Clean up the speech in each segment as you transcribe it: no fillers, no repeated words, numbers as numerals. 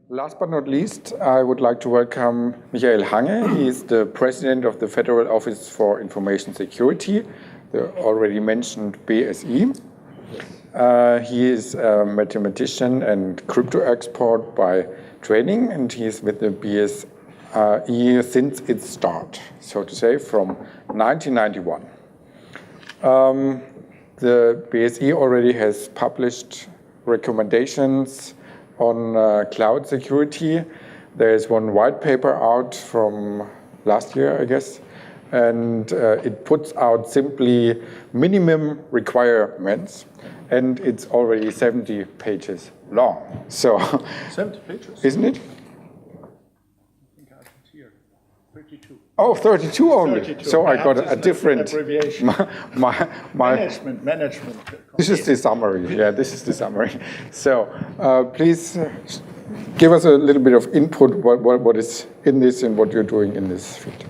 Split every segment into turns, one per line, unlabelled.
Last but not least, I would like to welcome Michael Hange. He is the president of the Federal Office for Information Security, the already mentioned BSI. He is a mathematician and crypto expert by training, and he is with the BSI since its start, so to say, from 1991. The BSI already has published recommendations on cloud security. There is one white paper out from last year, I guess, and it puts out simply minimum requirements, and it's already 70 pages long. So,
70 pages?
Isn't it?
I think I have it here. 32.
Oh, 32 only.
32.
So I got a different
abbreviation. Management.
This is the summary. Yeah, this is the summary. So please give us a little bit of input. What is in this and what you're doing in this field?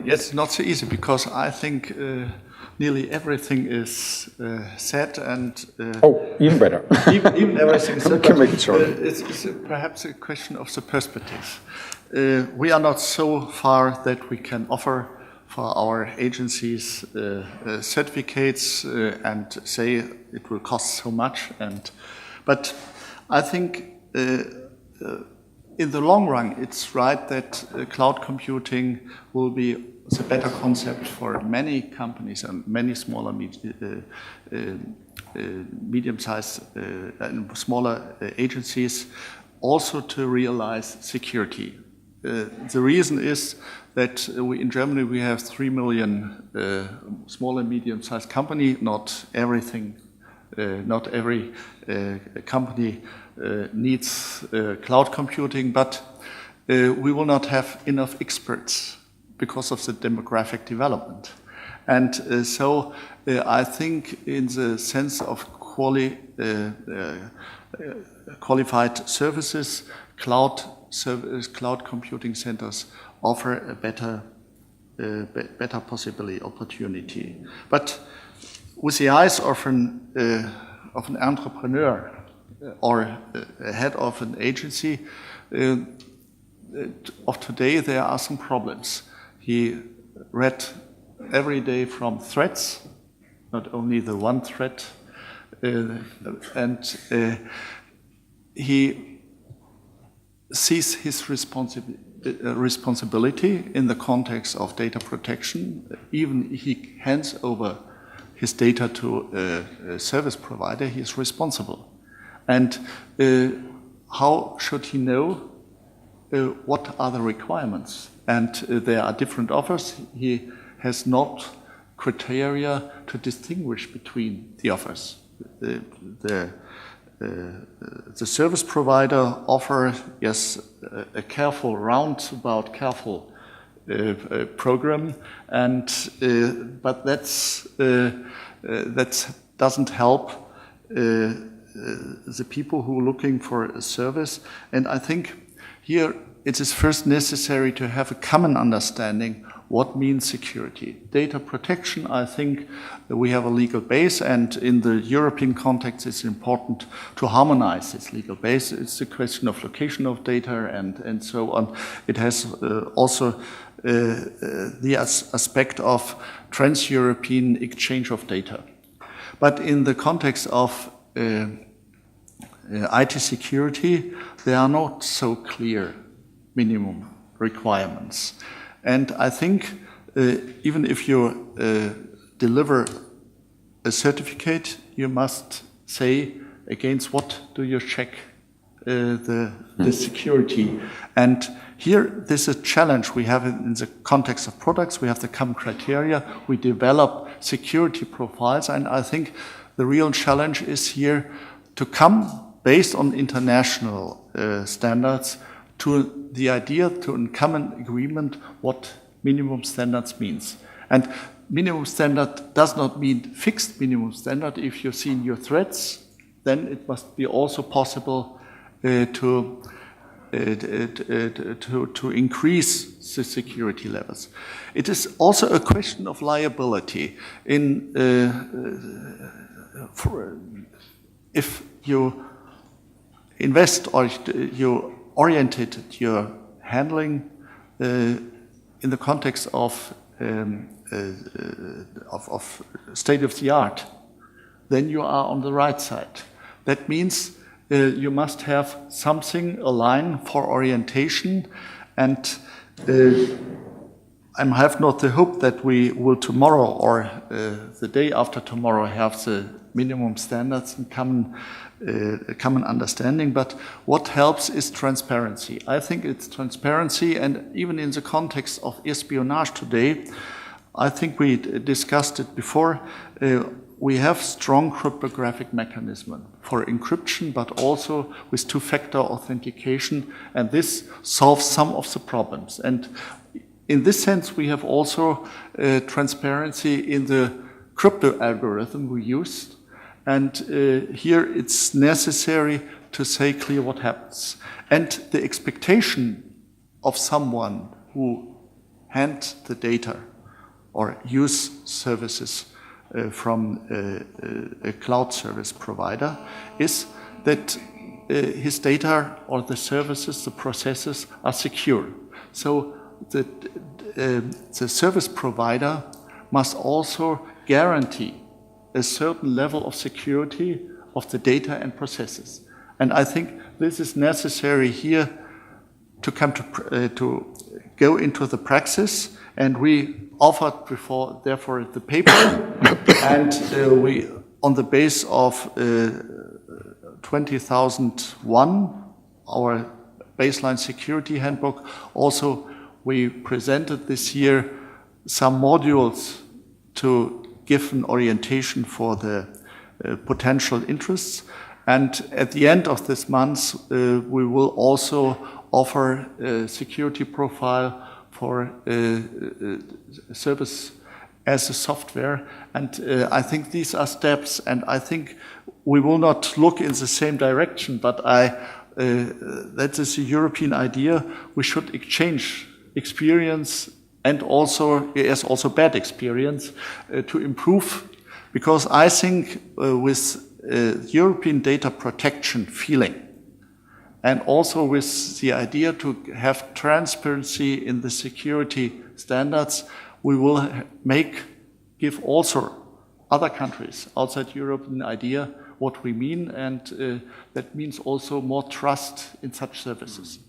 Yes, not so easy because I think nearly everything is said and.
Even better.
even everything said.
We can make it short.
It's perhaps a question of the perspective. We are not so far that we can offer for our agencies certificates and say it will cost so much. But I think in the long run, it's right that cloud computing will be the better concept for many companies and many smaller, medium-sized and smaller agencies also to realize security. The reason is that in Germany we have 3 million small and medium-sized companies. Not every company needs cloud computing, but we will not have enough experts because of the demographic development. And so I think in the sense of qualified services, cloud computing centers offer a better possibility, opportunity. But with the eyes of an entrepreneur or a head of an agency of today, there are some problems. He read every day from threats, not only the one threat, and he sees his responsibility in the context of data protection. Even he hands over his data to a service provider, he is responsible. And how should he know what are the requirements? And there are different offers. He has not criteria to distinguish between the offers. The service provider offers, yes, a careful, roundabout careful program, but that doesn't help the people who are looking for a service. And I think here it is first necessary to have a common understanding what means security. Data protection, I think we have a legal base, and in the European context it's important to harmonize this legal base. It's a question of location of data and so on. It has also the aspect of trans-European exchange of data. But in the context of IT security, there are not so clear minimum requirements. And I think even if you deliver a certificate, you must say against what do you check the security. And here, this is a challenge we have in the context of products. We have the common criteria. We develop security profiles. And I think the real challenge is here to come, based on international standards, to the idea, to a common agreement what minimum standards means. And minimum standard does not mean fixed minimum standard. If you see your threats, then it must be also possible to increase the security levels. It is also a question of liability. If you invest or you oriented your handling in the context of state of the art, then you are on the right side. That means you must have something, a line for orientation, and I have not the hope that we will tomorrow or the day after tomorrow have the minimum standards and common understanding, but what helps is transparency. I think it's transparency, and even in the context of espionage today, I think we discussed it before, we have strong cryptographic mechanism for encryption, but also with two-factor authentication, and this solves some of the problems. And in this sense, we have also transparency in the crypto algorithm we used, and here it's necessary to say clear what happens. And the expectation of someone who hands the data or use services from a cloud service provider is that his data or the services, the processes are secure. So the service provider must also guarantee a certain level of security of the data and processes. And I think this is necessary here to come to go into the praxis, and we offered before, therefore, the paper, and we, on the base of 20,001, our baseline security handbook, also we presented this year some modules to give an orientation for the potential interests. And at the end of this month, we will also offer a security profile for service as a software. And I think these are steps, and I think we will not look in the same direction, but that is a European idea. We should exchange experience, and also, yes, also bad experience, to improve, because I think with European data protection feeling, and also with the idea to have transparency in the security standards, we will give also other countries outside Europe an idea what we mean, and that means also more trust in such services.